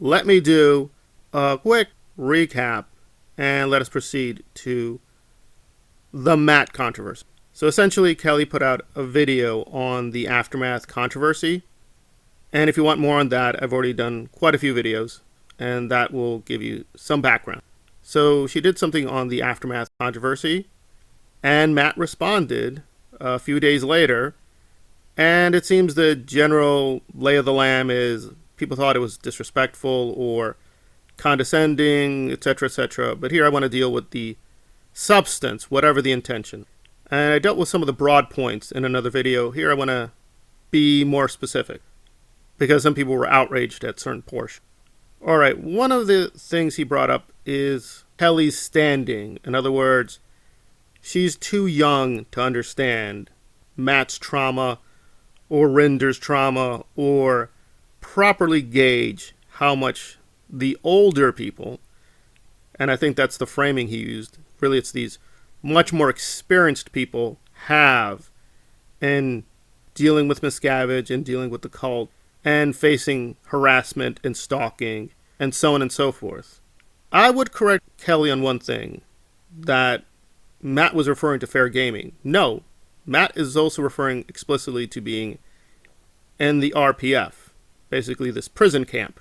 let me do a quick recap and let us proceed to the Matt controversy. So essentially, Kelli put out a video on the Aftermath controversy. And if you want more on that, I've already done quite a few videos, and that will give you some background. So she did something on the Aftermath controversy, and Matt responded a few days later. And it seems the general lay of the land is people thought it was disrespectful or condescending, etc., etc. But here I want to deal with the substance, whatever the intention. And I dealt with some of the broad points in another video. Here I want to be more specific because some people were outraged at certain portions. All right, one of the things he brought up is Kelli's standing. In other words, she's too young to understand Matt's trauma or Rinder's trauma or properly gauge how much the older people, and I think that's the framing he used, really it's these much more experienced people have in dealing with Miscavige and dealing with the cult and facing harassment and stalking and so on and so forth. I would correct Kelli on one thing, that Matt was referring to fair gaming. No, Matt is also referring explicitly to being in the RPF, basically this prison camp.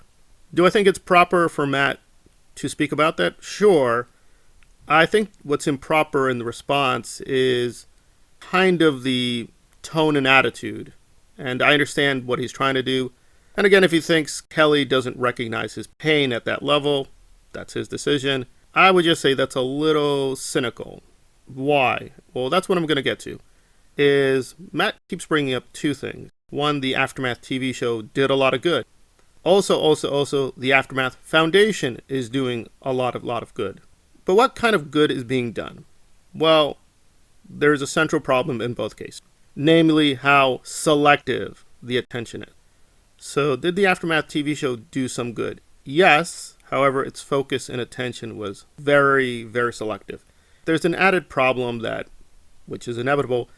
Do I think it's proper for Matt to speak about that? Sure. I think what's improper in the response is kind of the tone and attitude. And I understand what he's trying to do. And again, if he thinks Kelli doesn't recognize his pain at that level, that's his decision. I would just say that's a little cynical. Why? Well, that's what I'm going to get to. Is Matt keeps bringing up two things. One, the Aftermath TV show did a lot of good. Also, the Aftermath Foundation is doing a lot of good. But what kind of good is being done? Well, there's a central problem in both cases. Namely, how selective the attention is. So, did the Aftermath TV show do some good? Yes. However, its focus and attention was very, very selective. There's an added problem that, which is inevitable,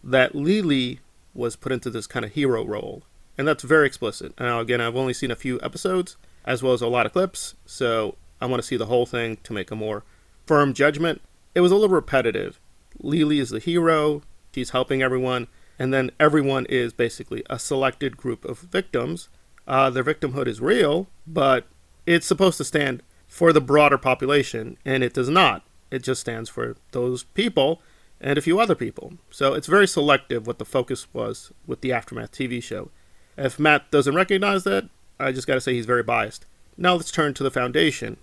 that Lily was put into this kind of hero role. And that's very explicit. Now, again, I've only seen a few episodes, as well as a lot of clips, so I want to see the whole thing to make a more firm judgment. It was a little repetitive. Lily is the hero, she's helping everyone, and then everyone is basically a selected group of victims. Their victimhood is real, but it's supposed to stand for the broader population, and it does not. It just stands for those people and a few other people. So it's very selective what the focus was with the Aftermath TV show. If Matt doesn't recognize that, I just got to say he's very biased. Now let's turn to the Foundation.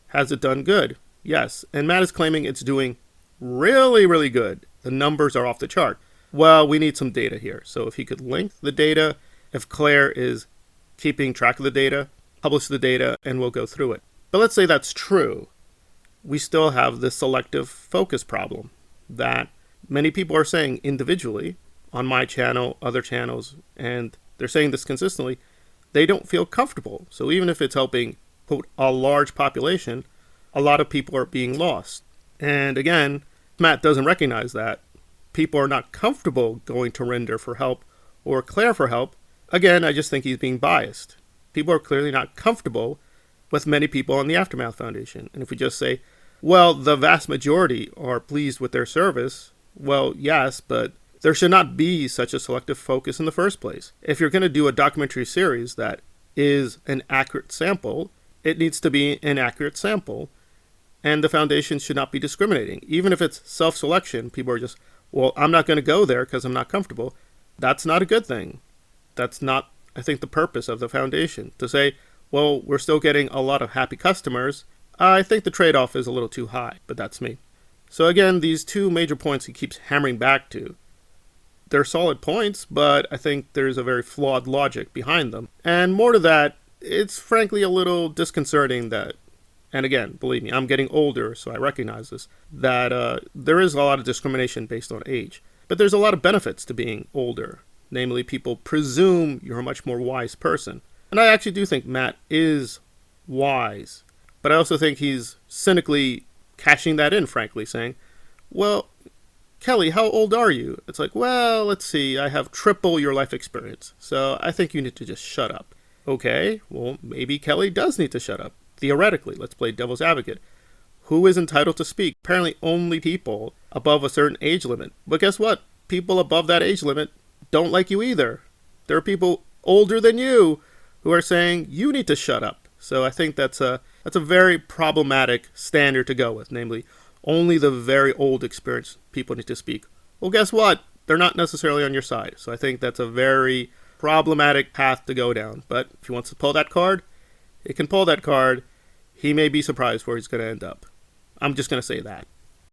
Has it done good? Yes. And Matt is claiming it's doing really, really good. The numbers are off the chart. Well, we need some data here. So if he could link the data, if Claire is keeping track of the data, publish the data, and we'll go through it. But let's say that's true. We still have this selective focus problem that many people are saying individually on my channel, other channels, and they're saying this consistently, they don't feel comfortable. So even if it's helping, quote, a large population, a lot of people are being lost. And again, Matt doesn't recognize that. People are not comfortable going to Rinder for help or Claire for help. Again, I just think he's being biased. People are clearly not comfortable with many people on the Aftermath Foundation. And if we just say, well, the vast majority are pleased with their service, well, yes, but there should not be such a selective focus in the first place. If you're going to do a documentary series that is an accurate sample, it needs to be an accurate sample, and the Foundation should not be discriminating. Even if it's self-selection, people are just, well, I'm not going to go there because I'm not comfortable. That's not a good thing. That's not, I think, the purpose of the Foundation. To say, well, we're still getting a lot of happy customers, I think the trade-off is a little too high, but that's me. So again, these two major points he keeps hammering back to, they're solid points, but I think there's a very flawed logic behind them. And more to that, it's frankly a little disconcerting that, and again, believe me, I'm getting older, so I recognize this, that there is a lot of discrimination based on age. But there's a lot of benefits to being older. Namely, people presume you're a much more wise person. And I actually do think Matt is wise. But I also think he's cynically cashing that in, frankly, saying, well, Kelli, how old are you? It's like, well, let's see, I have triple your life experience, so I think you need to just shut up. Okay, well, maybe Kelli does need to shut up. Theoretically, let's play devil's advocate. Who is entitled to speak? Apparently only people above a certain age limit. But guess what? People above that age limit don't like you either. There are people older than you who are saying you need to shut up. So I think that's a very problematic standard to go with, namely only the very old experienced people need to speak. Well, guess what? They're not necessarily on your side. So I think that's a very problematic path to go down. But if he wants to pull that card, he can pull that card. He may be surprised where he's going to end up. I'm just going to say that.